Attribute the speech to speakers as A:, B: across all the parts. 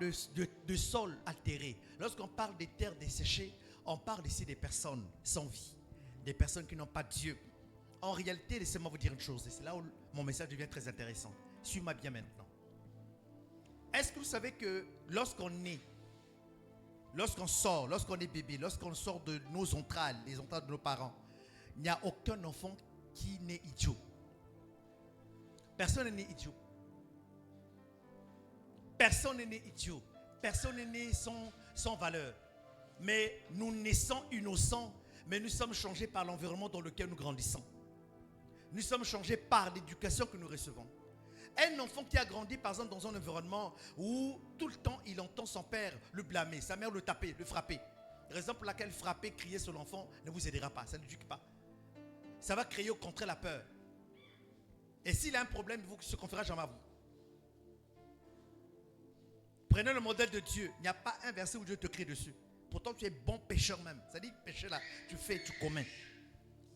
A: de sol altéré, lorsqu'on parle des terres desséchées, on parle ici des personnes sans vie, des personnes qui n'ont pas Dieu. En réalité, laissez-moi vous dire une chose, et c'est là où mon message devient très intéressant. Suis-moi bien maintenant. Est-ce que vous savez que lorsqu'on est, lorsqu'on sort, lorsqu'on est bébé, lorsqu'on sort de nos entrailles, les entrailles de nos parents, il n'y a aucun enfant qui n'est idiot. Personne n'est idiot. Personne n'est né idiot. Personne n'est né sans valeur. Mais nous naissons innocents, mais nous sommes changés par l'environnement dans lequel nous grandissons. Nous sommes changés par l'éducation que nous recevons. Un enfant qui a grandi, par exemple, dans un environnement où tout le temps il entend son père le blâmer, sa mère le taper, le frapper. Raison pour laquelle frapper, crier sur l'enfant ne vous aidera pas, ça ne l'éduque pas. Ça va créer au contraire la peur. Et s'il a un problème, il ne se confiera jamais à vous. Prenez le modèle de Dieu. Il n'y a pas un verset où Dieu te crie dessus. Pourtant, tu es bon pécheur même. C'est-à-dire, péché là, tu fais, tu commets.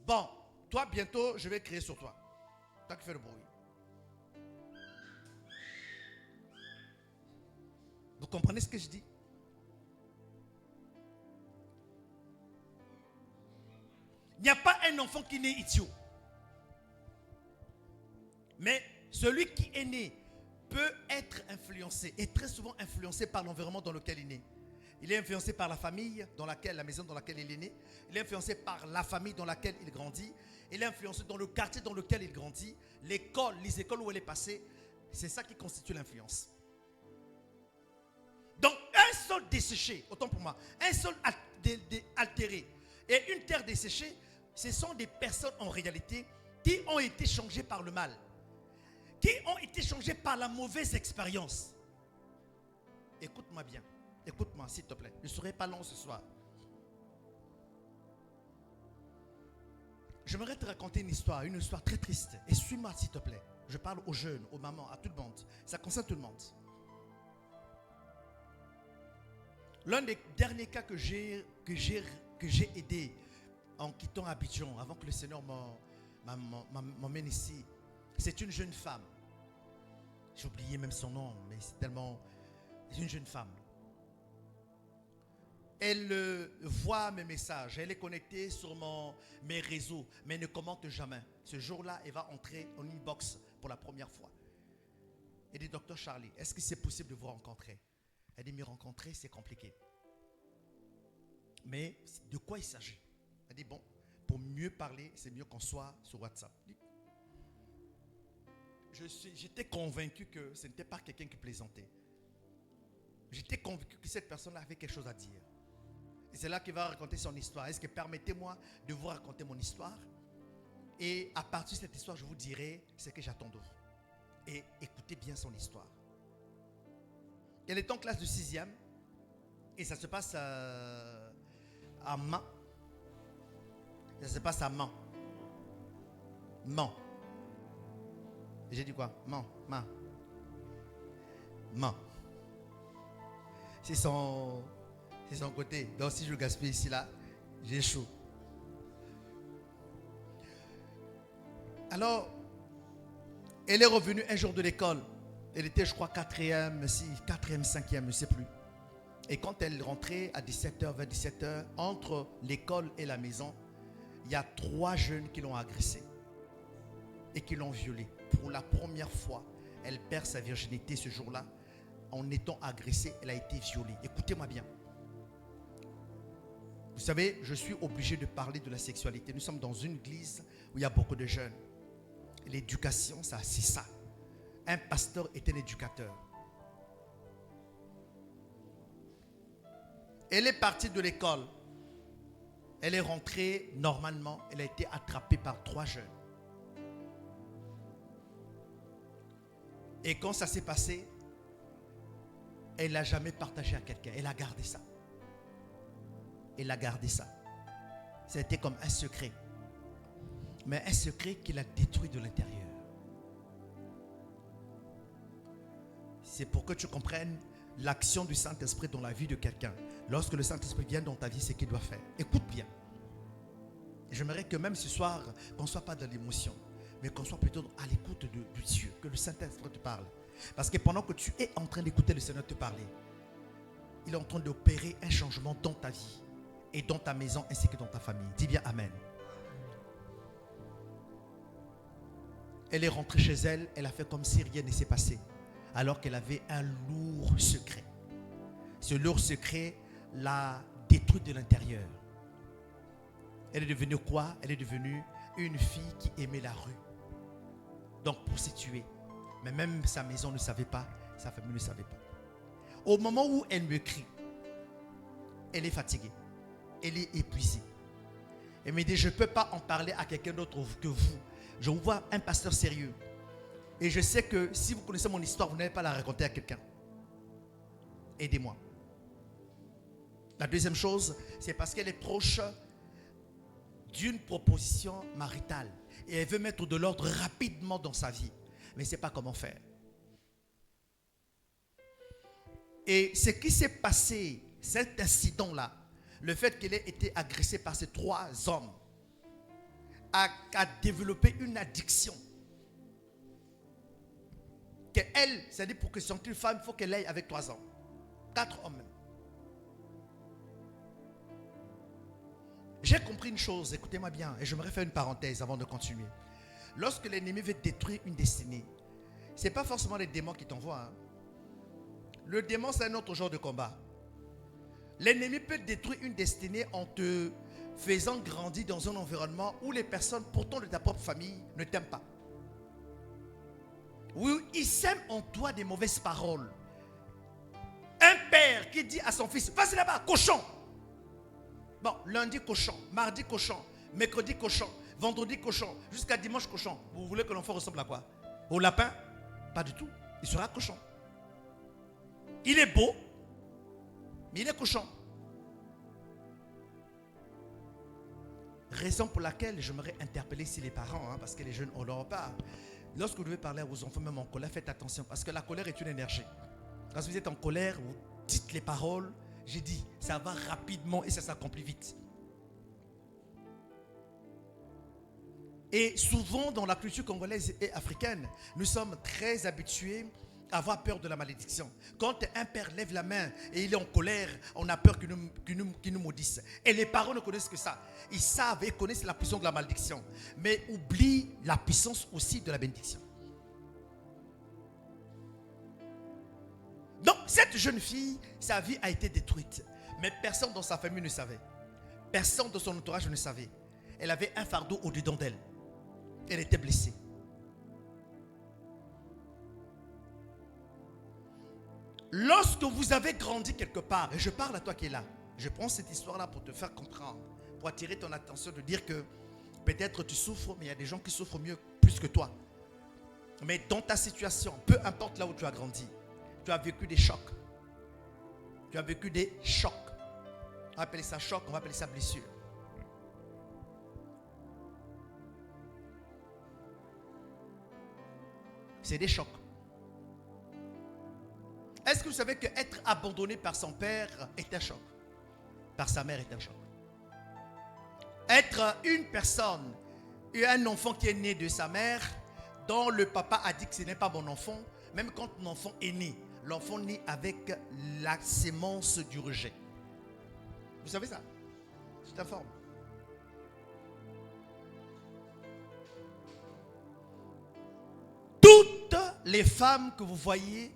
A: Bon, toi, bientôt, je vais crier sur toi. Toi qui fais le bruit. Vous comprenez ce que je dis? Il n'y a pas un enfant qui naît idiot. Mais celui qui est né peut être influencé, et très souvent influencé par l'environnement dans lequel il est né. Il est influencé par la famille, la maison dans laquelle il est né. Il est influencé par la famille dans laquelle il grandit. Il est influencé dans le quartier dans lequel il grandit. L'école, les écoles où il est passé. C'est ça qui constitue l'influence. Donc, un sol desséché, autant pour moi, un sol altéré et une terre desséchée, ce sont des personnes en réalité qui ont été changées par le mal, qui ont été changées par la mauvaise expérience. Écoute-moi bien, écoute-moi s'il te plaît, je ne serai pas long ce soir. J'aimerais te raconter une histoire très triste, et suis-moi s'il te plaît. Je parle aux jeunes, aux mamans, à tout le monde, ça concerne tout le monde. L'un des derniers cas que j'ai aidé en quittant Abidjan, avant que le Seigneur m'emmène ici, c'est une jeune femme. J'ai oublié même son nom, mais c'est une jeune femme. Elle voit mes messages, elle est connectée sur mes réseaux, mais elle ne commente jamais. Ce jour-là, elle va entrer en inbox pour la première fois. Elle dit, Docteur Charlie, est-ce que c'est possible de vous rencontrer? Elle dit, me rencontrer, c'est compliqué. Mais de quoi il s'agit? Elle dit, bon, pour mieux parler, c'est mieux qu'on soit sur WhatsApp. J'étais convaincu que ce n'était pas quelqu'un qui plaisantait. J'étais convaincu que cette personne-là avait quelque chose à dire. Et c'est là qu'il va raconter son histoire. Est-ce que permettez-moi de vous raconter mon histoire? Et à partir de cette histoire, je vous dirai ce que j'attends de vous. Et écoutez bien son histoire. Elle est en classe de 6e et ça se passe à Mans. Ça se passe à Mans. Mans. J'ai dit quoi? Mans. C'est son côté. Donc si je gaspille ici là, j'ai chaud. Alors, elle est revenue un jour de l'école. Elle était, je crois, 4e, 5e, je ne sais plus. Et quand elle rentrait à 17h, vers 17h, entre l'école et la maison, il y a 3 jeunes qui l'ont agressée et qui l'ont violée. Pour la première fois, elle perd sa virginité ce jour-là. En étant agressée, elle a été violée. Écoutez-moi bien. Vous savez, je suis obligé de parler de la sexualité. Nous sommes dans une église où il y a beaucoup de jeunes. L'éducation, c'est ça. Un pasteur est un éducateur. Elle est partie de l'école. Elle est rentrée normalement. Elle a été attrapée par 3 jeunes. Et quand ça s'est passé, elle n'a jamais partagé à quelqu'un. Elle a gardé ça. Elle a gardé ça. C'était comme un secret. Mais un secret qui l'a détruit de l'intérieur. C'est pour que tu comprennes l'action du Saint-Esprit dans la vie de quelqu'un. Lorsque le Saint-Esprit vient dans ta vie, c'est ce qu'il doit faire. Écoute bien. J'aimerais que même ce soir, qu'on ne soit pas dans l'émotion, mais qu'on soit plutôt à l'écoute de Dieu, que le Saint-Esprit te parle. Parce que pendant que tu es en train d'écouter le Seigneur te parler, il est en train d'opérer un changement dans ta vie et dans ta maison ainsi que dans ta famille. Dis bien Amen. Elle est rentrée chez elle, elle a fait comme si rien ne s'est passé, alors qu'elle avait un lourd secret. Ce lourd secret l'a détruite de l'intérieur. Elle est devenue quoi? Elle est devenue une fille qui aimait la rue. Donc prostituée. Mais même sa maison ne savait pas, sa famille ne savait pas. Au moment où elle me crie, elle est fatiguée, elle est épuisée. Elle me dit, je ne peux pas en parler à quelqu'un d'autre que vous. Je vous vois un pasteur sérieux. Et je sais que si vous connaissez mon histoire, vous n'allez pas la raconter à quelqu'un. Aidez-moi. La deuxième chose, c'est parce qu'elle est proche d'une proposition maritale. Et elle veut mettre de l'ordre rapidement dans sa vie. Mais elle ne sait pas comment faire. Et ce qui s'est passé, cet incident-là, le fait qu'elle ait été agressée par ces 3 hommes, a développé une addiction. Qu'elle, c'est-à-dire pour que ce soit une femme, il faut qu'elle aille avec 3 hommes. 4 hommes même. J'ai compris une chose, écoutez-moi bien, et j'aimerais faire une parenthèse avant de continuer. Lorsque l'ennemi veut détruire une destinée, ce n'est pas forcément les démons qui t'envoient. Hein. Le démon, c'est un autre genre de combat. L'ennemi peut détruire une destinée en te faisant grandir dans un environnement où les personnes, pourtant de ta propre famille, ne t'aiment pas. Oui, il sème en toi des mauvaises paroles. Un père qui dit à son fils, vas-y là-bas, cochon. Bon, lundi cochon, mardi cochon, mercredi cochon, vendredi cochon, jusqu'à dimanche cochon. Vous voulez que l'enfant ressemble à quoi? Au lapin? Pas du tout. Il sera cochon. Il est beau, mais il est cochon. Raison pour laquelle j'aimerais interpeller ici les parents, hein, parce que les jeunes, on leur parle. Lorsque vous devez parler à vos enfants, même en colère, faites attention, parce que la colère est une énergie. Quand vous êtes en colère, vous dites les paroles, j'ai dit, ça va rapidement et ça s'accomplit vite. Et souvent, dans la culture congolaise et africaine, nous sommes très habitués à avoir peur de la malédiction. Quand un père lève la main et il est en colère, on a peur qu'il nous maudisse. Et les parents ne connaissent que ça. Ils savent et connaissent la puissance de la malédiction. Mais oublient la puissance aussi de la bénédiction. Donc, cette jeune fille, sa vie a été détruite. Mais personne dans sa famille ne savait. Personne dans son entourage ne savait. Elle avait un fardeau au-dedans d'elle. Elle était blessée. Lorsque vous avez grandi quelque part, et je parle à toi qui es là, je prends cette histoire-là pour te faire comprendre, pour attirer ton attention, de dire que peut-être tu souffres, mais il y a des gens qui souffrent plus que toi. Mais dans ta situation, peu importe là où tu as grandi, tu as vécu des chocs. Tu as vécu des chocs. On va appeler ça choc, on va appeler ça blessure. C'est des chocs. Est-ce que vous savez qu'être abandonné par son père est un choc? Par sa mère est un choc. Être une personne et un enfant qui est né de sa mère, dont le papa a dit que ce n'est pas mon enfant, même quand l'enfant est né, l'enfant naît avec la sémence du rejet. Vous savez ça? Je t'informe. Toutes les femmes que vous voyez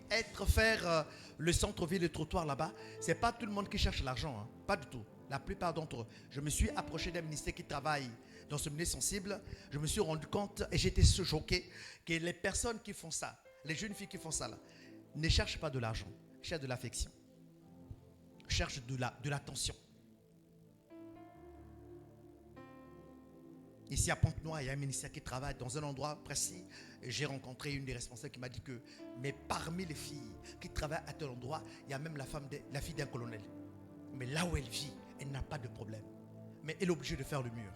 A: faire le centre-ville, le trottoir là-bas, ce n'est pas tout le monde qui cherche l'argent. Hein. Pas du tout. La plupart d'entre eux. Je me suis approché d'un ministère qui travaille dans ce milieu sensible. Je me suis rendu compte et j'étais choqué que les personnes qui font ça, les jeunes filles qui font ça là, ne cherchent pas de l'argent, cherchent de l'affection, cherchent de l'attention. Ici à Pointe-Noire, il y a un ministère qui travaille dans un endroit précis. J'ai rencontré une des responsables qui m'a dit que, mais parmi les filles qui travaillent à tel endroit, il y a même la fille d'un colonel. Mais là où elle vit, elle n'a pas de problème. Mais elle est obligée de faire le mur.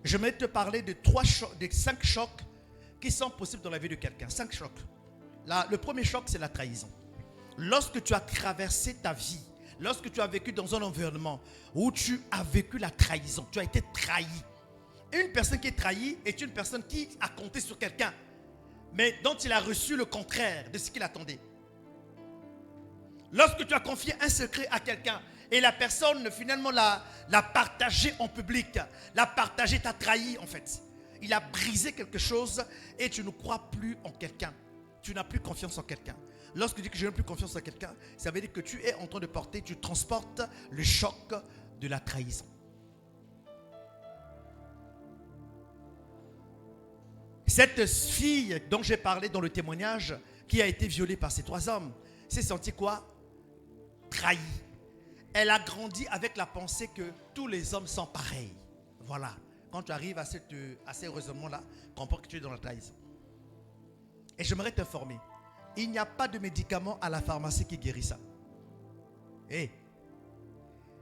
A: Je vais te parler de 5 chocs qui sont possibles dans la vie de quelqu'un. 5 chocs. Là, le premier choc, c'est la trahison. Lorsque tu as traversé ta vie, lorsque tu as vécu dans un environnement où tu as vécu la trahison, tu as été trahi. Une personne qui est trahie est une personne qui a compté sur quelqu'un. mais dont il a reçu le contraire de ce qu'il attendait. Lorsque tu as confié un secret à quelqu'un et la personne finalement l'a partagé en public, l'a partagé, t'a trahi en fait. Il a brisé quelque chose et tu ne crois plus en quelqu'un. Tu n'as plus confiance en quelqu'un. Lorsque tu dis que je n'ai plus confiance en quelqu'un, ça veut dire que tu es en train de porter, tu transportes le choc de la trahison. Cette fille dont j'ai parlé dans le témoignage, qui a été violée par ces 3 hommes, s'est sentie quoi? Trahie. Elle a grandi avec la pensée que tous les hommes sont pareils. Voilà. Quand tu arrives à ces raisonnements-là, comprends que tu es dans la trahison. Et j'aimerais t'informer, il n'y a pas de médicament à la pharmacie qui guérit ça.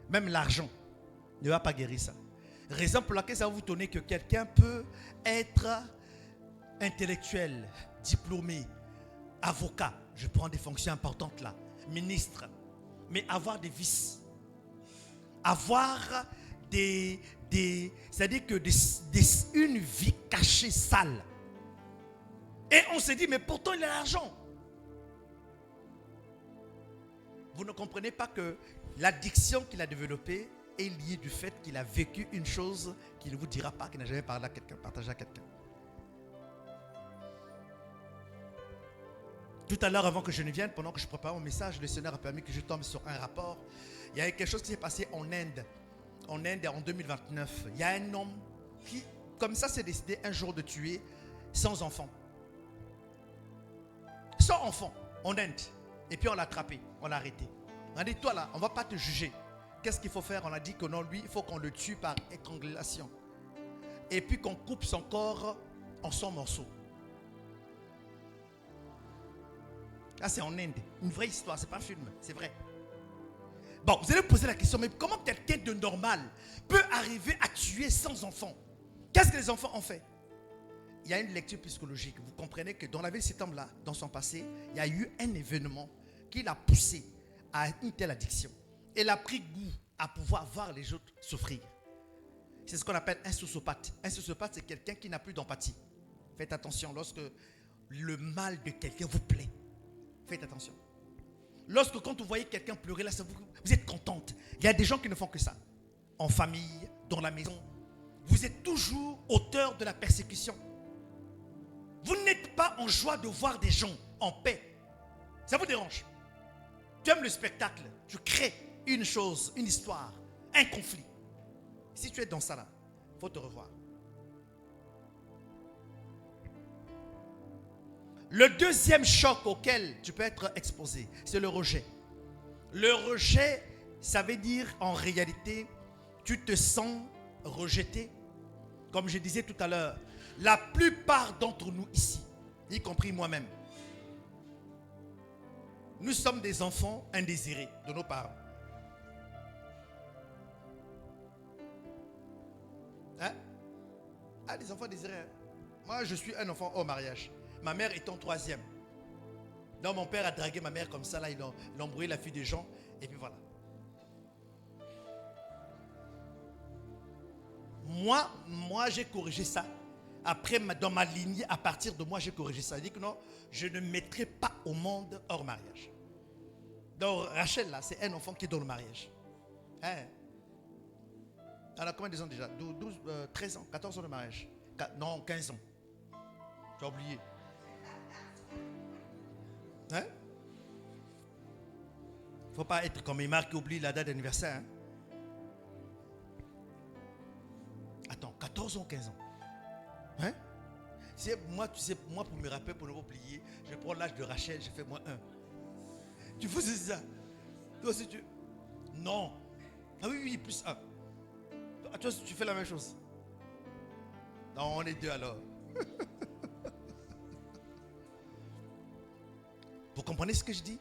A: Même l'argent ne va pas guérir ça. Raison pour laquelle ça va vous donner que quelqu'un peut être intellectuel, diplômé, avocat, je prends des fonctions importantes là, ministre, mais avoir des vices, avoir c'est-à-dire que une vie cachée, sale. Et on se dit, mais pourtant il a l'argent. Vous ne comprenez pas que l'addiction qu'il a développée est liée du fait qu'il a vécu une chose qu'il ne vous dira pas, qu'il n'a jamais parlé à quelqu'un, partagé à quelqu'un. Tout à l'heure, avant que je ne vienne, pendant que je prépare mon message, le Seigneur a permis que je tombe sur un rapport. Il y a quelque chose qui s'est passé en Inde en 2029. Il y a un homme qui, comme ça, s'est décidé un jour de tuer sans enfant. Sans enfant, en Inde. Et puis on l'a attrapé, on l'a arrêté. On a dit, toi là, on ne va pas te juger. Qu'est-ce qu'il faut faire? On a dit que non, lui, il faut qu'on le tue par étrangulation. Et puis qu'on coupe son corps en 100 morceaux. Là, c'est en Inde. Une vraie histoire, ce n'est pas un film, c'est vrai. Bon, vous allez me poser la question, mais comment quelqu'un de normal peut arriver à tuer sans enfant? Qu'est-ce que les enfants ont fait? Il y a une lecture psychologique. Vous comprenez que dans la vie de cet homme-là, dans son passé, il y a eu un événement qui l'a poussé à une telle addiction. Il a pris goût à pouvoir voir les autres souffrir. C'est ce qu'on appelle un sociopathe. Un sociopathe, c'est quelqu'un qui n'a plus d'empathie. Faites attention, lorsque le mal de quelqu'un vous plaît, faites attention. Lorsque quand vous voyez quelqu'un pleurer, là, vous êtes contente. Il y a des gens qui ne font que ça. En famille, dans la maison. Vous êtes toujours auteur de la persécution. Vous n'êtes pas en joie de voir des gens en paix. Ça vous dérange? Tu aimes le spectacle. Tu crées une chose, une histoire, un conflit. Si tu es dans ça là, il faut te revoir. Le deuxième choc auquel tu peux être exposé, c'est le rejet. Le rejet, ça veut dire en réalité, tu te sens rejeté. Comme je disais tout à l'heure, la plupart d'entre nous ici, y compris moi-même, nous sommes des enfants indésirés de nos parents. Hein? Ah, des enfants désirés. Hein? Moi, je suis un enfant au mariage. Ma mère est en 3e. Donc mon père a dragué ma mère comme ça, là, il a embrouillé la fille des gens, et puis voilà. Moi j'ai corrigé ça. Après, dans ma lignée, à partir de moi, j'ai corrigé ça. Je dis que non, je ne mettrai pas au monde hors mariage. Donc Rachel, là, c'est un enfant qui est dans le mariage. Hein? Elle a combien de ans déjà? 13 ans, 14 ans de mariage. Non, 15 ans. Tu as oublié. Hein? Il ne faut pas être comme Emar qui oublie la date d'anniversaire. Hein? Attends, 14 ans, 15 ans. Hein? Moi, tu sais, moi pour me rappeler, pour ne pas oublier, je prends l'âge de Rachel, je fais moins 1. Tu faisais ça? Toi aussi tu... Non. Ah oui, plus 1. Toi aussi tu fais la même chose. Non, on est 2 alors. Vous comprenez ce que je dis?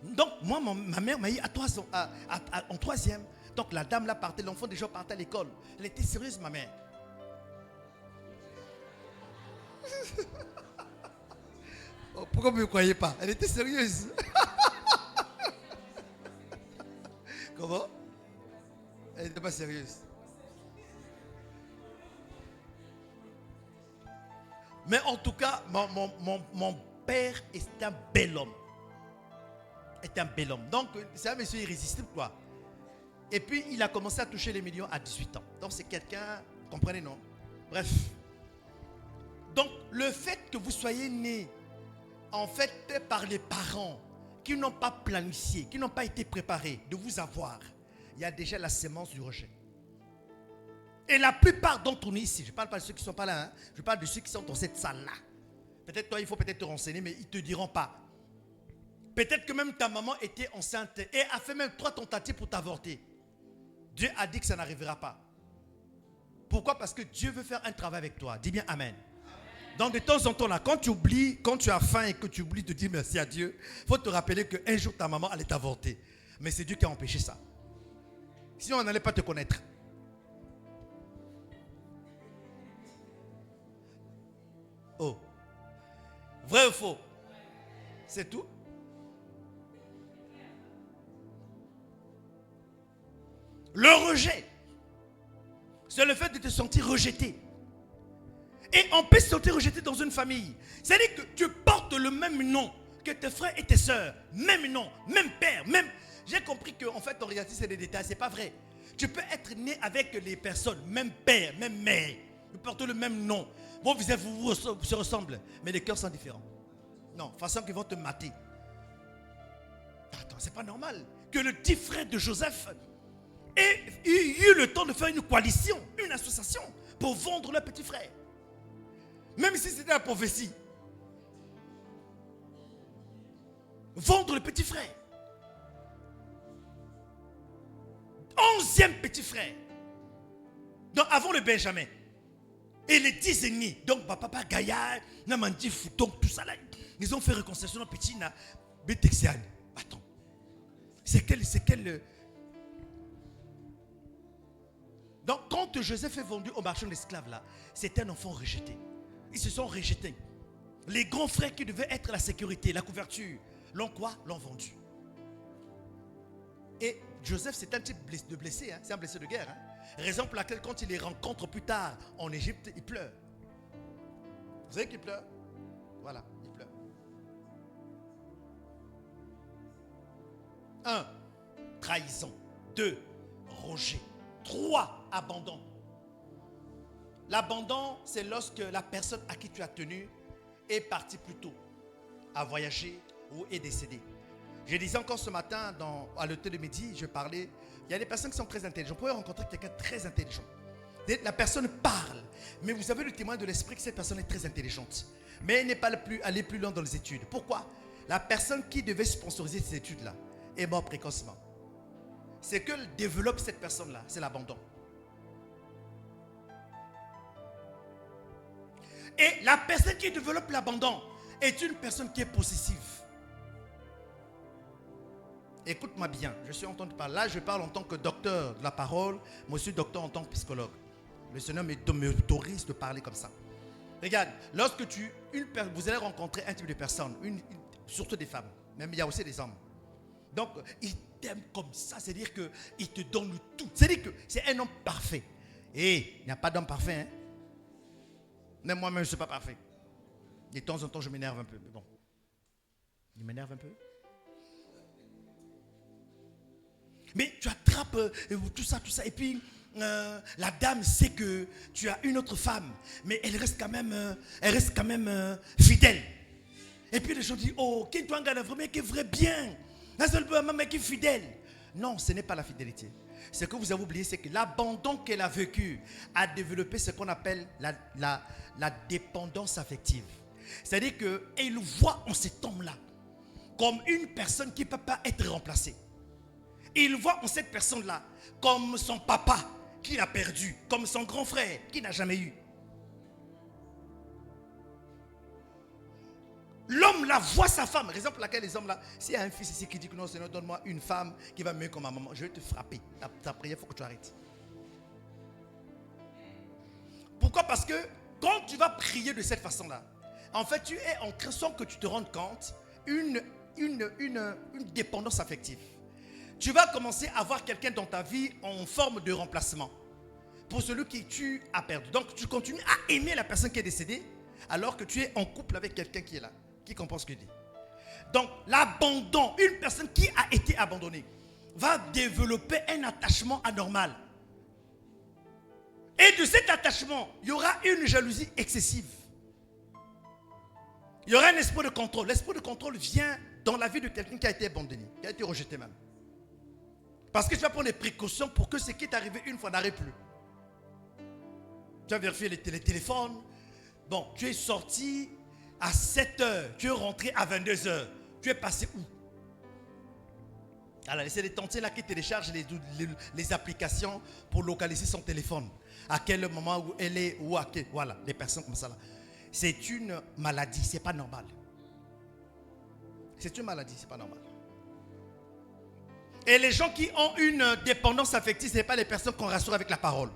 A: Donc, moi, ma mère m'a dit à 3 ans, en 3e. Donc, la dame là partait, l'enfant déjà partait à l'école. Elle était sérieuse, ma mère. Oh, pourquoi vous ne me croyez pas? Elle était sérieuse. Comment? Elle n'était pas sérieuse. Mais en tout cas, mon père est un bel homme. Est un bel homme. Donc, c'est un monsieur irrésistible, quoi. Et puis, il a commencé à toucher les millions à 18 ans. Donc, c'est quelqu'un, vous comprenez, non? Bref. Donc, le fait que vous soyez né, en fait, par les parents qui n'ont pas planifié, qui n'ont pas été préparés de vous avoir, il y a déjà la sémence du rejet. Et la plupart d'entre nous ici, je ne parle pas de ceux qui ne sont pas là, hein, je parle de ceux qui sont dans cette salle-là. Peut-être toi, il faut peut-être te renseigner, mais ils ne te diront pas. Peut-être que même ta maman était enceinte et a fait même 3 tentatives pour t'avorter. Dieu a dit que ça n'arrivera pas. Pourquoi? Parce que Dieu veut faire un travail avec toi. Dis bien Amen. Donc de temps en temps, là, quand tu oublies, quand tu as faim et que tu oublies de dire merci à Dieu, il faut te rappeler qu'un jour ta maman allait t'avorter. Mais c'est Dieu qui a empêché ça. Sinon, on n'allait pas te connaître. Oh. Vrai ou faux? C'est tout? Le rejet, c'est le fait de te sentir rejeté. Et on peut se sentir rejeté dans une famille. C'est-à-dire que tu portes le même nom que tes frères et tes sœurs. Même nom, même père, même... J'ai compris qu'en fait, en réalité, c'est des détails. C'est pas vrai. Tu peux être né avec les personnes, même père, même mère. Vous portez le même nom. Vos visages vous se ressemblent, mais les cœurs sont différents. Non, façon qu'ils vont te mater. Attends, c'est pas normal que le petit frère de Joseph ait eu le temps de faire une coalition, une association pour vendre leur petit frère. Même si c'était la prophétie. Vendre le petit frère. 11e petit frère. Donc avant le Benjamin. Et les 10 ennemis. Donc papa Gaillard, Namandi Fouton, tout ça là. Ils ont fait réconciliation petit na Betexian. Attends. C'est quel Donc quand Joseph est vendu au marchand d'esclaves là, c'est un enfant rejeté. Ils se sont rejetés. Les grands frères qui devaient être la sécurité, la couverture, l'ont quoi? L'ont vendu. Et Joseph, c'est un type de blessé, hein? C'est un blessé de guerre. Hein? Raison pour laquelle quand il les rencontre plus tard en Égypte, il pleure. Vous savez qu'il pleure? Voilà, il pleure. 1. Trahison. 2. Rejet. 3. Abandon. L'abandon, c'est lorsque la personne à qui tu as tenu est partie plus tôt, a voyagé ou est décédée. Je disais encore ce matin à l'hôtel de midi, je parlais, il y a des personnes qui sont très intelligentes. Vous pouvez rencontrer quelqu'un de très intelligent. La personne parle, mais vous avez le témoin de l'esprit que cette personne est très intelligente. Mais elle n'est pas allée plus loin dans les études. Pourquoi? La personne qui devait sponsoriser ces études-là est morte précocement. Ce que développe cette personne-là, c'est l'abandon. Et la personne qui développe l'abandon est une personne qui est possessive. Écoute-moi bien, je suis entendu parler. Là, je parle en tant que docteur de la parole, moi aussi docteur en tant que psychologue. Le Seigneur m'autorise de parler comme ça. Regarde, lorsque vous allez rencontrer un type de personne, surtout des femmes, même il y a aussi des hommes. Donc, il t'aime comme ça, c'est-à-dire qu'il te donne tout. C'est-à-dire que c'est un homme parfait. Et il n'y a pas d'homme parfait, hein. Même moi-même, je ne suis pas parfait. De temps en temps, je m'énerve un peu. Mais bon, il m'énerve un peu. Mais tu attrapes tout ça. Et puis, la dame sait que tu as une autre femme. Mais elle reste quand même fidèle. Et puis les gens disent, oh, qui doit gagner vraiment, qui est vrai bien. La seule maman qui est fidèle. Non, ce n'est pas la fidélité. Ce que vous avez oublié, c'est que l'abandon qu'elle a vécu a développé ce qu'on appelle la dépendance affective. C'est-à-dire qu'elle voit en cet homme-là comme une personne qui ne peut pas être remplacée. Il voit en cette personne-là comme son papa qu'il a perdu, comme son grand frère qu'il n'a jamais eu. L'homme là voit sa femme, raison pour laquelle les hommes là, s'il y a un fils ici qui dit que non, Seigneur, donne-moi une femme qui va mieux comme ma maman, je vais te frapper. Ta prière, il faut que tu arrêtes. Pourquoi? Parce que quand tu vas prier de cette façon-là, en fait, tu es en train, sans que tu te rendes compte, une dépendance affective. Tu vas commencer à avoir quelqu'un dans ta vie en forme de remplacement pour celui qui tu as perdu. Donc, tu continues à aimer la personne qui est décédée, alors que tu es en couple avec quelqu'un qui est là, qui comprend ce que je dis. Donc, l'abandon, une personne qui a été abandonnée, va développer un attachement anormal. Et de cet attachement, il y aura une jalousie excessive. Il y aura un esprit de contrôle. L'esprit de contrôle vient dans la vie de quelqu'un qui a été abandonné, qui a été rejeté même. Parce que tu vas prendre des précautions pour que ce qui est arrivé une fois n'arrive plus. Tu as vérifié les téléphones. Bon, tu es sorti à 7 heures. Tu es rentré à 22 heures. Tu es passé où? Alors, c'est les tantiers là qui téléchargent les applications pour localiser son téléphone. À quel moment où elle est, ou à quel, voilà, des personnes comme ça là. C'est une maladie, c'est pas normal. C'est une maladie, c'est pas normal. Et les gens qui ont une dépendance affective, ce n'est pas les personnes qu'on rassure avec la parole.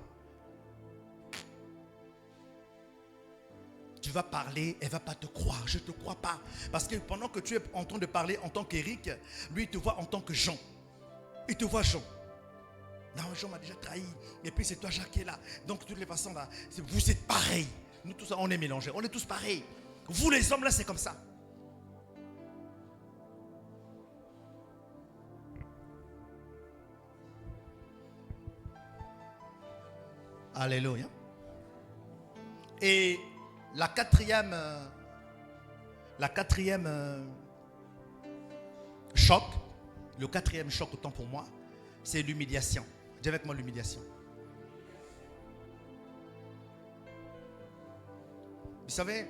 A: Tu vas parler, elle ne va pas te croire. Je ne te crois pas. Parce que pendant que tu es en train de parler en tant qu'Éric, lui, il te voit en tant que Jean. Il te voit Jean. Non, Jean m'a déjà trahi. Et puis c'est toi, Jacques, qui est là. Donc, de toutes les façons, là, vous êtes pareils. Nous tous, on est mélangés. On est tous pareils. Vous, les hommes, là, c'est comme ça. Alléluia. Et la quatrième choc, le quatrième choc autant pour moi, c'est l'humiliation. Dis avec moi l'humiliation. Vous savez,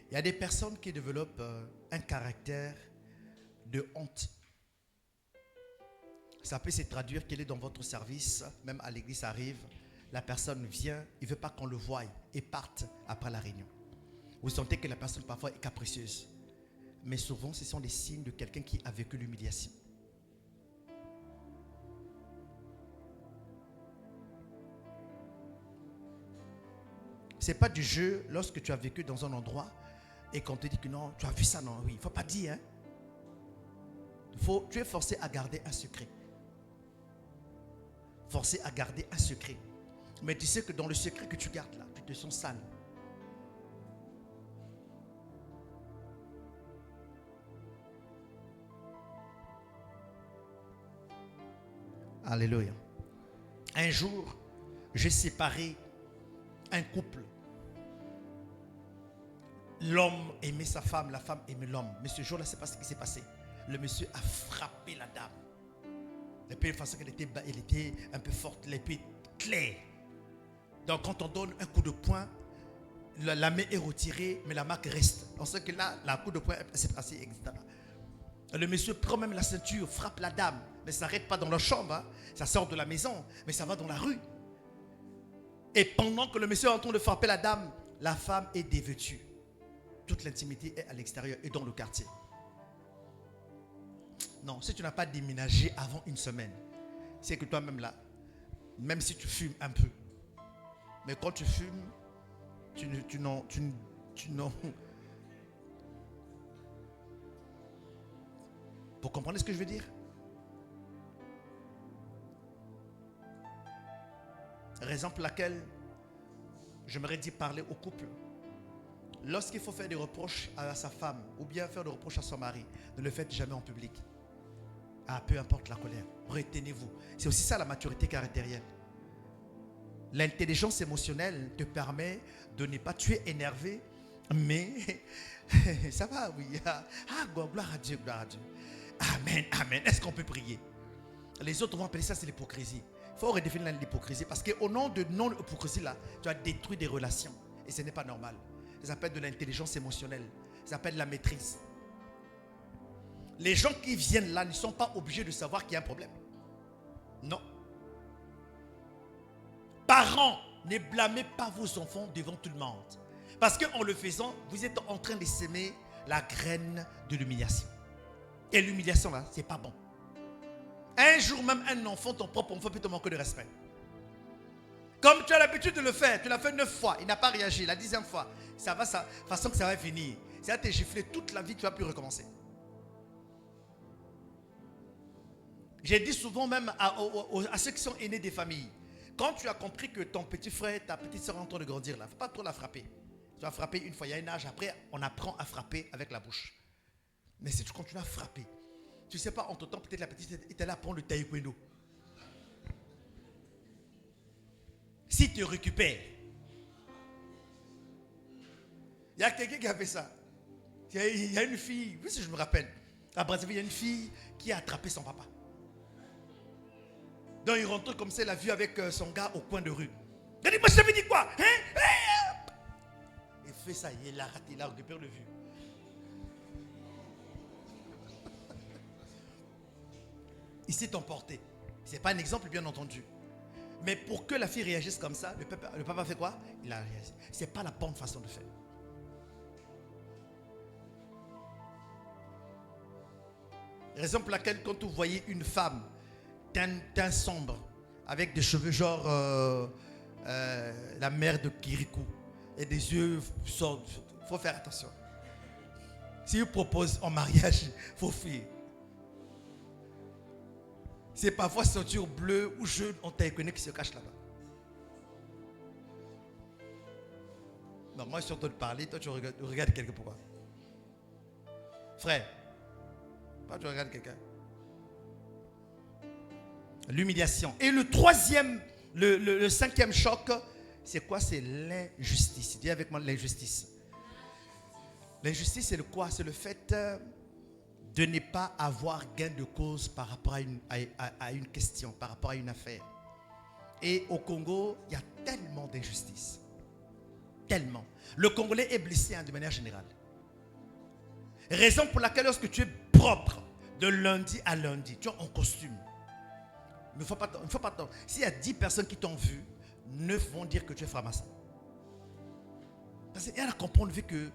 A: il y a des personnes qui développent un caractère de honte. Ça peut se traduire qu'elle est dans votre service, même à l'église arrive, la personne vient, il ne veut pas qu'on le voie et parte après la réunion. Vous sentez que la personne parfois est capricieuse. Mais souvent, ce sont des signes de quelqu'un qui a vécu l'humiliation. Ce n'est pas du jeu lorsque tu as vécu dans un endroit et qu'on te dit que non, tu as vu ça, non, oui, il ne faut pas dire. Hein? Tu es forcé à garder un secret. Forcé à garder un secret. Mais tu sais que dans le secret que tu gardes là, tu te sens sale. Alléluia. Un jour, j'ai séparé un couple. L'homme aimait sa femme, la femme aimait l'homme. Mais ce jour-là, c'est pas ce qui s'est passé. Le monsieur a frappé la dame. Et puis, de façon qu'elle était, elle était un peu forte, l'épée claire. Donc, quand on donne un coup de poing, la main est retirée, mais la marque reste. On sait que là, la coup de poing s'est passé, etc. Le monsieur prend même la ceinture, frappe la dame, mais ça n'arrête pas dans la chambre. Hein. Ça sort de la maison, mais ça va dans la rue. Et pendant que le monsieur est en train de frapper la dame, la femme est dévêtue. Toute l'intimité est à l'extérieur et dans le quartier. Non, si tu n'as pas déménagé avant une semaine, c'est que toi-même là, même si tu fumes un peu, mais quand tu fumes, tu n'en... Vous comprenez ce que je veux dire? Raison pour laquelle j'aimerais dire parler au couple. Lorsqu'il faut faire des reproches à sa femme ou bien faire des reproches à son mari, ne le faites jamais en public. Ah, peu importe la colère, retenez-vous. C'est aussi ça la maturité caractérielle. L'intelligence émotionnelle te permet de ne pas tuer énervé, mais ça va, oui. Ah, gloire à Dieu, gloire à Dieu. Amen, amen. Est-ce qu'on peut prier? Les autres vont appeler ça, c'est l'hypocrisie. Il faut redéfinir l'hypocrisie parce qu'au nom de non-hypocrisie, là, tu as détruit des relations. Et ce n'est pas normal. Ça s'appelle de l'intelligence émotionnelle. Ça s'appelle la maîtrise. Les gens qui viennent là ne sont pas obligés de savoir qu'il y a un problème. Non. Parents, ne blâmez pas vos enfants devant tout le monde. Parce qu'en le faisant, vous êtes en train de s'aimer la graine de l'humiliation. Et l'humiliation là, c'est pas bon. Un jour même, un enfant, ton propre enfant peut te manquer de respect. Comme tu as l'habitude de le faire, tu l'as fait 9 fois, il n'a pas réagi, la 10e fois, ça va, de façon que ça va finir. Ça va te gifler toute la vie, tu ne vas plus recommencer. J'ai dit souvent même à ceux qui sont aînés des familles, quand tu as compris que ton petit frère, ta petite soeur est en train de grandir, là, il ne faut pas trop la frapper. Tu vas frapper une fois, il y a un âge, après on apprend à frapper avec la bouche. Mais si tu continues à frapper, tu ne sais pas, entre temps, peut-être la petite était là à prendre le taekwondo. Si tu récupères, il y a quelqu'un qui a fait ça. Il y a une fille, oui, si je me rappelle, à Brazzaville, il y a une fille qui a attrapé son papa. Donc il rentre comme ça, il a vu avec son gars au coin de rue. Il a dit, moi je t'avais dit quoi, hein? Il fait ça, il a raté, il a récupéré le vue. Il s'est emporté. Ce n'est pas un exemple, bien entendu. Mais pour que la fille réagisse comme ça, le papa fait quoi? Il a réagi. Ce n'est pas la bonne façon de faire. Raison pour laquelle, quand vous voyez une femme teint sombre, avec des cheveux genre la mère de Kirikou, et des yeux sombres, il faut faire attention. Si vous proposez en mariage, il faut fuir. C'est parfois ceinture bleue ou jaune, on t'a connu qui se cache là-bas. Non, moi je suis en train de parler, toi tu regardes quelqu'un pourquoi? Frère, toi tu regardes quelqu'un. L'humiliation. Et le troisième, le cinquième choc, c'est quoi? C'est l'injustice. Dis avec moi l'injustice. L'injustice, c'est le quoi? C'est le fait de ne pas avoir gain de cause par rapport à une question, par rapport à une affaire. Et au Congo, il y a tellement d'injustice. Tellement. Le Congolais est blessé de manière générale. Raison pour laquelle lorsque tu es propre de lundi à lundi, tu es en costume. Il ne faut pas attendre. S'il y a 10 personnes qui t'ont vu, 9 vont dire que tu es franc-maçon. Parce qu'il y a à comprendre que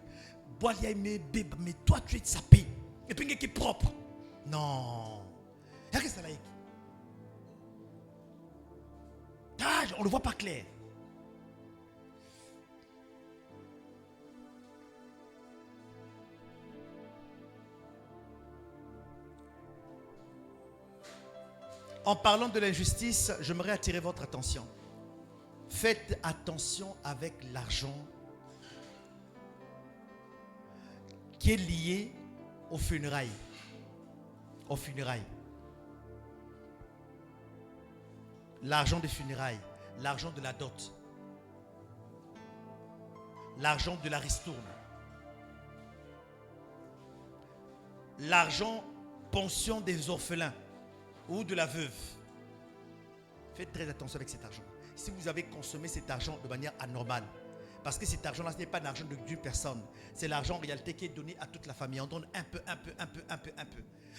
A: mais toi tu es sapé. Et puis qui est propre. Non. Qu'est-ce que ça on ne le voit pas clair. En parlant de l'injustice, j'aimerais attirer votre attention. Faites attention avec l'argent qui est lié aux funérailles. Aux funérailles. L'argent des funérailles, l'argent de la dot, l'argent de la ristourne, l'argent pension des orphelins ou de la veuve. Faites très attention avec cet argent. Si vous avez consommé cet argent de manière anormale, parce que cet argent-là, ce n'est pas l'argent d'une personne, c'est l'argent en réalité qui est donné à toute la famille. On donne un peu.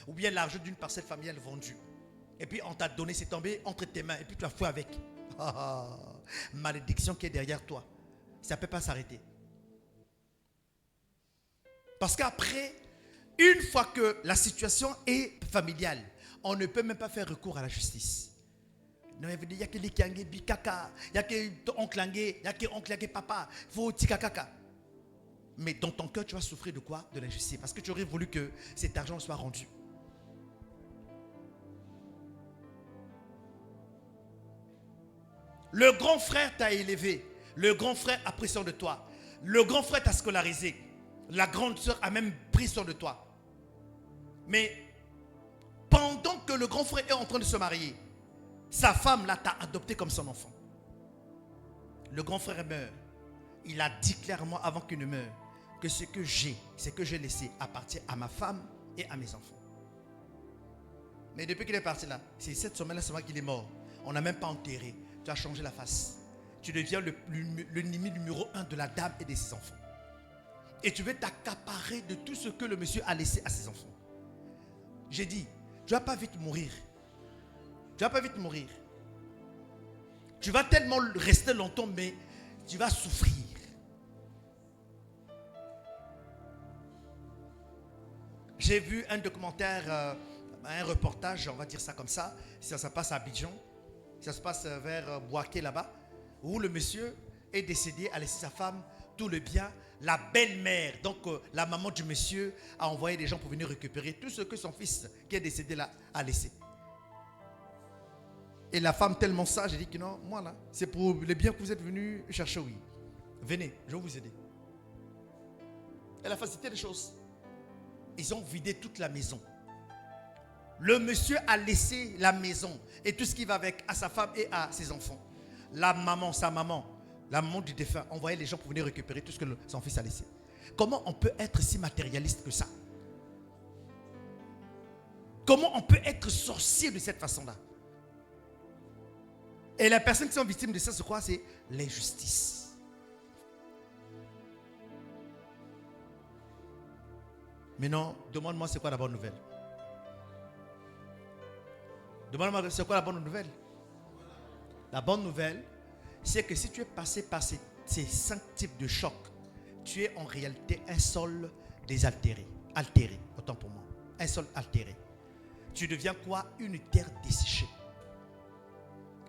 A: Ou bien l'argent d'une parcelle familiale vendue. Et puis on t'a donné, c'est tombé entre tes mains, et puis tu as fouillé avec. Malédiction qui est derrière toi. Ça ne peut pas s'arrêter. Parce qu'après, une fois que la situation est familiale, on ne peut même pas faire recours à la justice. Il y a que les kiangé bikaka, il y a que oncle angé, il y a que oncle angé papa, il faut tikakaka. Mais dans ton cœur, tu vas souffrir de quoi? De l'injustice. Parce que tu aurais voulu que cet argent soit rendu. Le grand frère t'a élevé. Le grand frère a pris soin de toi. Le grand frère t'a scolarisé. La grande soeur a même pris soin de toi. Mais pendant que le grand frère est en train de se marier, sa femme là t'a adopté comme son enfant. Le grand frère meurt. Il a dit clairement avant qu'il ne meure que ce que j'ai laissé appartient à ma femme et à mes enfants. Mais depuis qu'il est parti là, c'est cette semaine-là seulement qu'il est mort. On n'a même pas enterré. Tu as changé la face. Tu deviens l'ennemi numéro 1 de la dame et de ses enfants. Et tu veux t'accaparer de tout ce que le monsieur a laissé à ses enfants. J'ai dit, tu ne vas pas vite mourir. Tu ne vas pas vite mourir. Tu vas tellement rester longtemps, mais tu vas souffrir. J'ai vu un documentaire, un reportage, on va dire ça comme ça. Ça se passe à Abidjan. Ça se passe vers Bouaké là-bas. Où le monsieur est décédé, a laissé sa femme, tout le bien. La belle-mère, donc la maman du monsieur, a envoyé des gens pour venir récupérer tout ce que son fils qui est décédé là a laissé. Et la femme tellement sage, elle dit que non, moi là, c'est pour le bien que vous êtes venu chercher, oui. Venez, je vais vous aider. Elle a facilité les choses. Ils ont vidé toute la maison. Le monsieur a laissé la maison et tout ce qui va avec à sa femme et à ses enfants. La maman, sa maman, la maman du défunt, envoyait les gens pour venir récupérer tout ce que son fils a laissé. Comment on peut être si matérialiste que ça? Comment on peut être sorcier de cette façon-là? Et les personnes qui sont victimes de ça, c'est quoi? C'est l'injustice. Maintenant, demande-moi c'est quoi la bonne nouvelle? Demande-moi c'est quoi la bonne nouvelle? La bonne nouvelle, c'est que si tu es passé par ces 5 types de chocs, tu es en réalité un sol désaltéré. Altéré, autant pour moi. Un sol altéré. Tu deviens quoi? Une terre desséchée.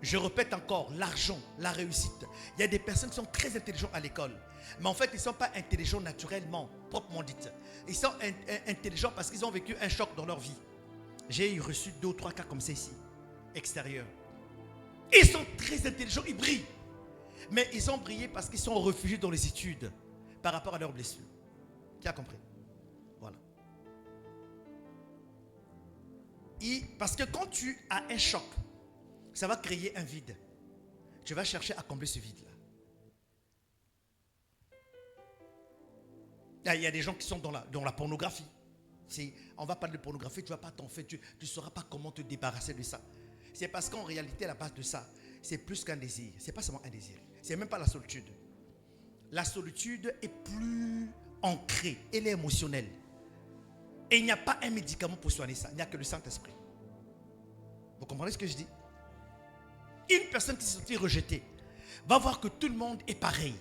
A: Je répète encore, l'argent, la réussite. Il y a des personnes qui sont très intelligentes à l'école. Mais en fait, ils ne sont pas intelligents naturellement, proprement dit. Ils sont intelligents parce qu'ils ont vécu un choc dans leur vie. J'ai reçu 2 ou 3 cas comme ça ici, extérieurs. Ils sont très intelligents, ils brillent. Mais ils ont brillé parce qu'ils sont réfugiés dans les études par rapport à leurs blessures. Qui a compris? Voilà. Parce que quand tu as un choc, ça va créer un vide. Tu vas chercher à combler ce vide-là. Il y a des gens qui sont dans la pornographie. On va parler de pornographie, tu ne vas pas t'en faire, tu ne sauras pas comment te débarrasser de ça. C'est parce qu'en réalité, à la base de ça, c'est plus qu'un désir. Ce n'est pas seulement un désir. Ce n'est même pas la solitude. La solitude est plus ancrée, elle est émotionnelle. Et il n'y a pas un médicament pour soigner ça. Il n'y a que le Saint-Esprit. Vous comprenez ce que je dis? Une personne qui s'est sentie rejetée va voir que tout le monde est pareil.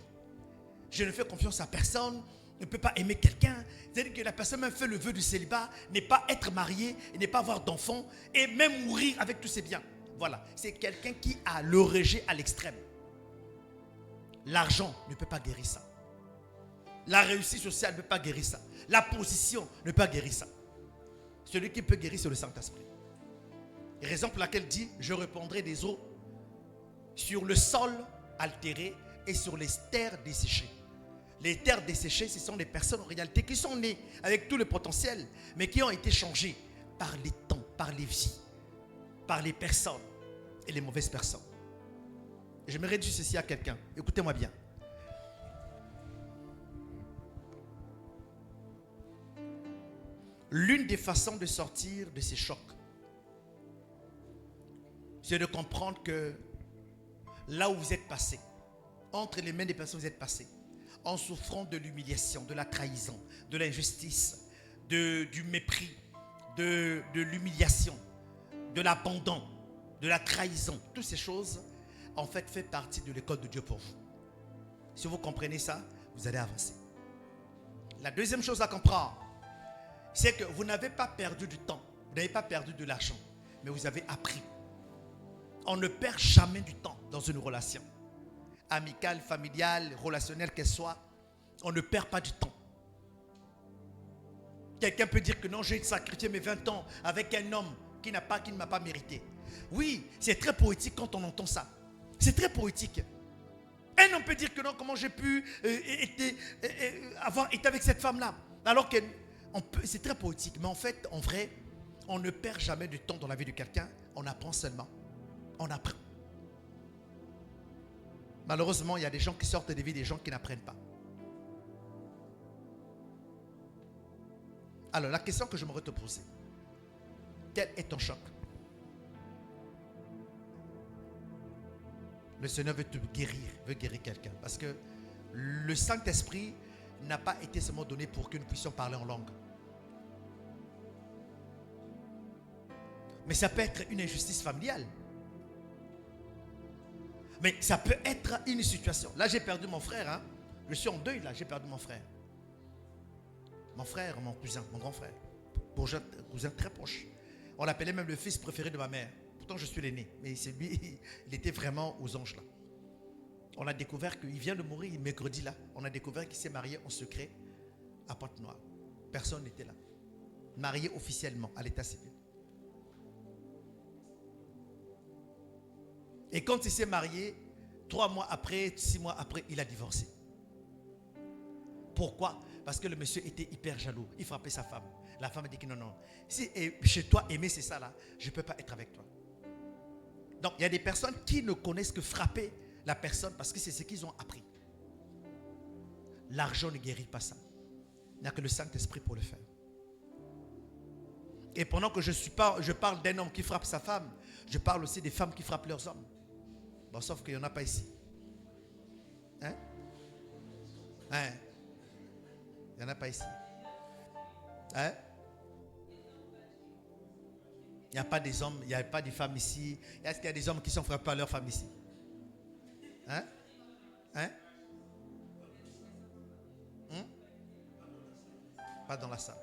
A: Je ne fais confiance à personne. Ne peut pas aimer quelqu'un. C'est-à-dire que la personne même fait le vœu du célibat, n'est pas être marié, n'est pas avoir d'enfant et même mourir avec tous ses biens. Voilà, c'est quelqu'un qui a le rejet à l'extrême. L'argent ne peut pas guérir ça. La réussite sociale ne peut pas guérir ça. La position ne peut pas guérir ça. Celui qui peut guérir, c'est le Saint-Esprit. Raison pour laquelle il dit, je répandrai des eaux sur le sol altéré et sur les terres desséchées. Les terres desséchées, ce sont des personnes en réalité qui sont nées avec tout le potentiel, mais qui ont été changées par les temps, par les vies, par les personnes et les mauvaises personnes. J'aimerais dire ceci à quelqu'un. Écoutez-moi bien. L'une des façons de sortir de ces chocs, c'est de comprendre que là où vous êtes passé, entre les mains des personnes où vous êtes passé, en souffrant de l'humiliation, de la trahison, de l'injustice, du mépris, de l'humiliation, de l'abandon, de la trahison, toutes ces choses, en fait, fait partie de l'école de Dieu pour vous. Si vous comprenez ça, vous allez avancer. La deuxième chose à comprendre, c'est que vous n'avez pas perdu du temps, vous n'avez pas perdu de l'argent, mais vous avez appris. On ne perd jamais du temps dans une relation. Amicale, familiale, relationnelle qu'elle soit, on ne perd pas du temps. Quelqu'un peut dire que non, j'ai sacrifié mes 20 ans avec un homme qui ne m'a pas mérité. Oui, c'est très poétique quand on entend ça. C'est très poétique. Un homme peut dire que non, comment j'ai pu avoir été avec cette femme-là. Alors que c'est très poétique. Mais en fait, en vrai, on ne perd jamais du temps dans la vie de quelqu'un. On apprend seulement. On apprend. Malheureusement, il y a des gens qui sortent des vies des gens qui n'apprennent pas. Alors, la question que j'aimerais te poser, quel est ton choc? Le Seigneur veut te guérir, veut guérir quelqu'un. Parce que le Saint-Esprit n'a pas été seulement donné pour que nous puissions parler en langue. Mais ça peut être une injustice familiale. Mais ça peut être une situation. Là, j'ai perdu mon frère. Hein. Je suis en deuil, là. J'ai perdu mon frère. Mon frère, mon cousin, mon grand frère. Cousin très proche. On l'appelait même le fils préféré de ma mère. Pourtant, je suis l'aîné. Mais c'est lui, il était vraiment aux anges, là. On a découvert qu'il vient de mourir mercredi, là. On a découvert qu'il s'est marié en secret à Pointe-Noire. Personne n'était là. Marié officiellement à l'état civil. Et quand il s'est marié, 3 mois après, 6 mois après, il a divorcé. Pourquoi? Parce que le monsieur était hyper jaloux. Il frappait sa femme. La femme a dit que non. Si chez toi, aimer c'est ça là, je ne peux pas être avec toi. Donc, il y a des personnes qui ne connaissent que frapper la personne parce que c'est ce qu'ils ont appris. L'argent ne guérit pas ça. Il n'y a que le Saint-Esprit pour le faire. Et pendant que je parle d'un homme qui frappe sa femme, je parle aussi des femmes qui frappent leurs hommes. Bon, sauf qu'il n'y en a pas ici. Hein? Il n'y en a pas ici. Hein? Il n'y a pas des hommes, il n'y a pas des femmes ici. Est-ce qu'il y a des hommes qui sont frappés à leur femme ici? Hein? Pas dans la salle.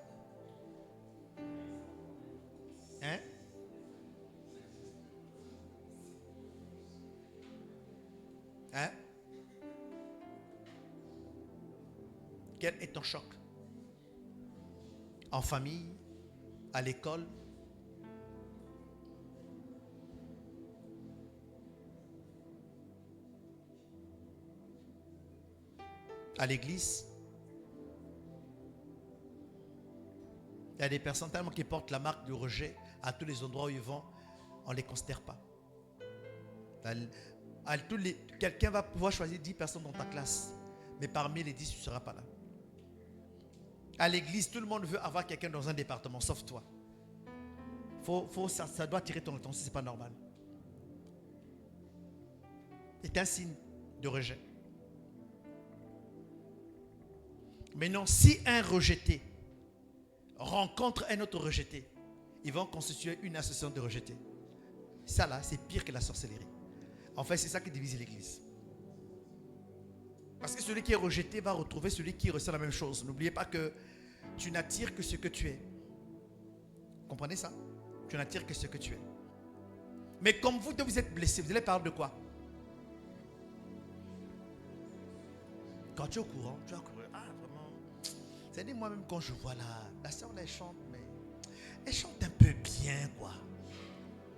A: Quel est ton choc? En famille, à l'école, à l'église. Il y a des personnes tellement qui portent la marque du rejet à tous les endroits où ils vont, on ne les considère pas. Quelqu'un va pouvoir choisir 10 personnes dans ta classe, mais parmi les 10, tu ne seras pas là. À l'église, tout le monde veut avoir quelqu'un dans un département, sauf toi. Ça doit attirer ton attention, ce n'est pas normal. C'est un signe de rejet. Maintenant, si un rejeté rencontre un autre rejeté, ils vont constituer une association de rejetés. Ça là, c'est pire que la sorcellerie. En fait, c'est ça qui divise l'église. Parce que celui qui est rejeté va retrouver celui qui ressent la même chose. N'oubliez pas que tu n'attires que ce que tu es. Comprenez ça? Tu n'attires que ce que tu es. Mais comme vous êtes blessé, vous allez parler de quoi? Quand tu es au courant, tu vas courir. Ah, vraiment. C'est-à-dire, moi-même, quand je vois la soeur, elle chante, mais elle chante un peu bien, quoi.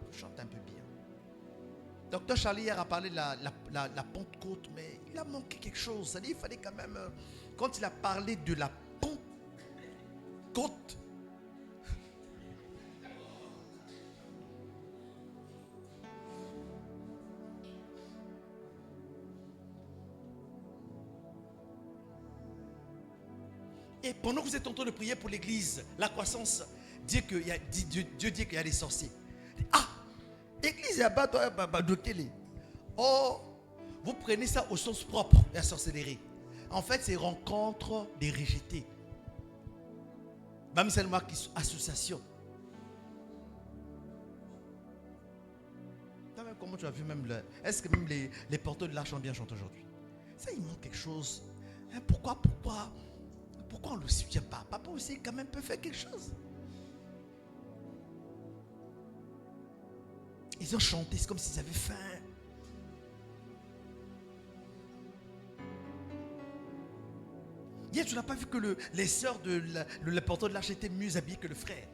A: Elle chante un peu bien. Docteur Charlie hier a parlé de la Pentecôte, mais il a manqué quelque chose. C'est-à-dire, il fallait quand même, quand il a parlé de la Pentecôte, et pendant que vous êtes en train de prier pour l'église, la croissance, Dieu dit qu'il y a des sorciers. Ah, l'église est à toi, oh, vous prenez ça au sens propre, la sorcellerie. En fait, c'est rencontre des rejetés. Même seulement association. Comment tu as vu même est-ce que même les porteurs de l'argent bien chantent aujourd'hui? Ça, il manque quelque chose. Hein, pourquoi on ne le soutient pas? Papa aussi quand même peut faire quelque chose. Ils ont chanté, c'est comme s'ils avaient faim. Hier, tu n'as pas vu que les sœurs de le porteur de l'arche étaient mieux habillées que le frère.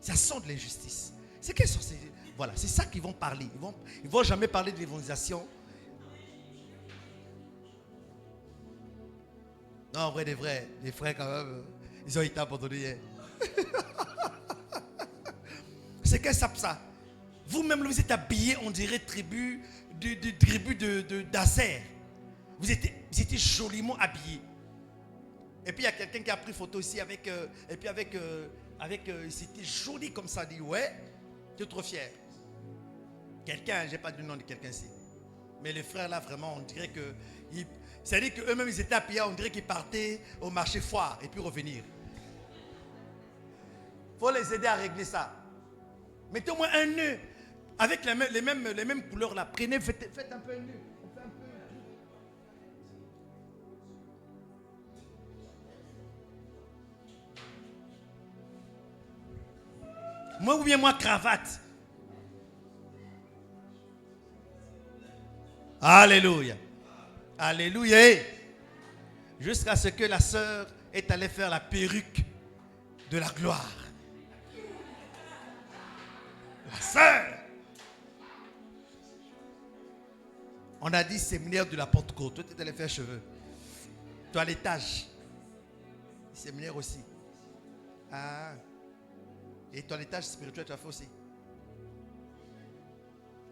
A: Ça sent de l'injustice. C'est quelle sorte? Voilà, c'est ça qu'ils vont parler. Ils vont jamais parler de l'évangélisation. Non, en vrai, les frères quand même, ils ont été abandonnés hier. C'est quel ça? Vous-même, vous êtes habillés, on dirait tribu d'Azer. Vous étiez joliment habillés. Et puis il y a quelqu'un qui a pris photo aussi avec c'était joli comme ça. Il dit ouais, tu es trop fier. Quelqu'un, je n'ai pas du nom de quelqu'un ici. Mais les frères là, vraiment, on dirait que c'est-à-dire qu'eux-mêmes, ils étaient appuyés, on dirait qu'ils partaient au marché foire et puis revenir. Il faut les aider à régler ça. Mettez au moins un nœud avec les mêmes couleurs là. Prenez, faites un peu un nœud. Moi ou bien moi, cravate. Alléluia. Alléluia. Jusqu'à ce que la sœur est allée faire la perruque de la gloire. La sœur. On a dit séminaire de la Pentecôte. Toi, tu es allé faire cheveux. Toi, à l'étage. Séminaire aussi. Ah. Et ton étage spirituel, tu as fait aussi.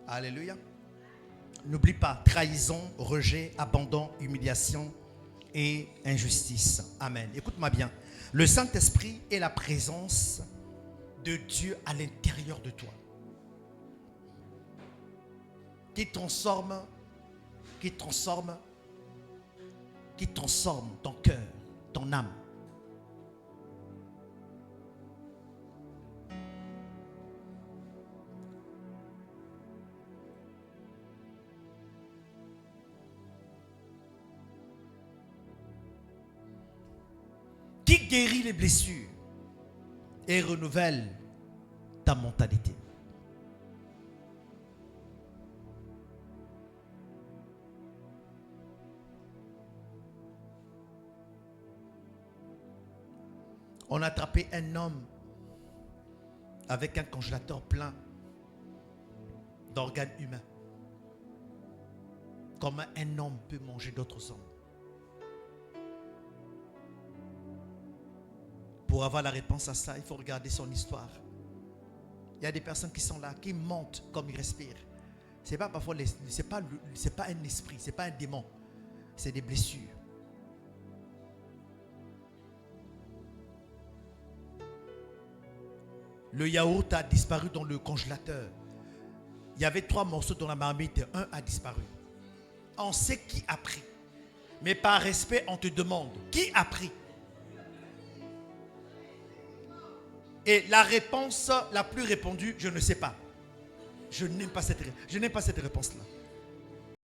A: Alléluia. N'oublie pas, trahison, rejet, abandon, humiliation et injustice. Amen. Écoute-moi bien. Le Saint-Esprit est la présence de Dieu à l'intérieur de toi. Qui transforme ton cœur, ton âme. Qui guérit les blessures et renouvelle ta mentalité. On a attrapé un homme avec un congélateur plein d'organes humains. Comment un homme peut manger d'autres hommes? Pour avoir la réponse à ça, il faut regarder son histoire. Il y a des personnes qui sont là, qui mentent comme ils respirent. C'est pas parfois, c'est pas un esprit, c'est pas un démon, c'est des blessures. Le yaourt a disparu dans le congélateur. Il y avait 3 morceaux dans la marmite, un a disparu. On sait qui a pris. Mais par respect, on te demande, qui a pris? Et la réponse la plus répandue, je ne sais pas. Je n'aime pas cette réponse-là.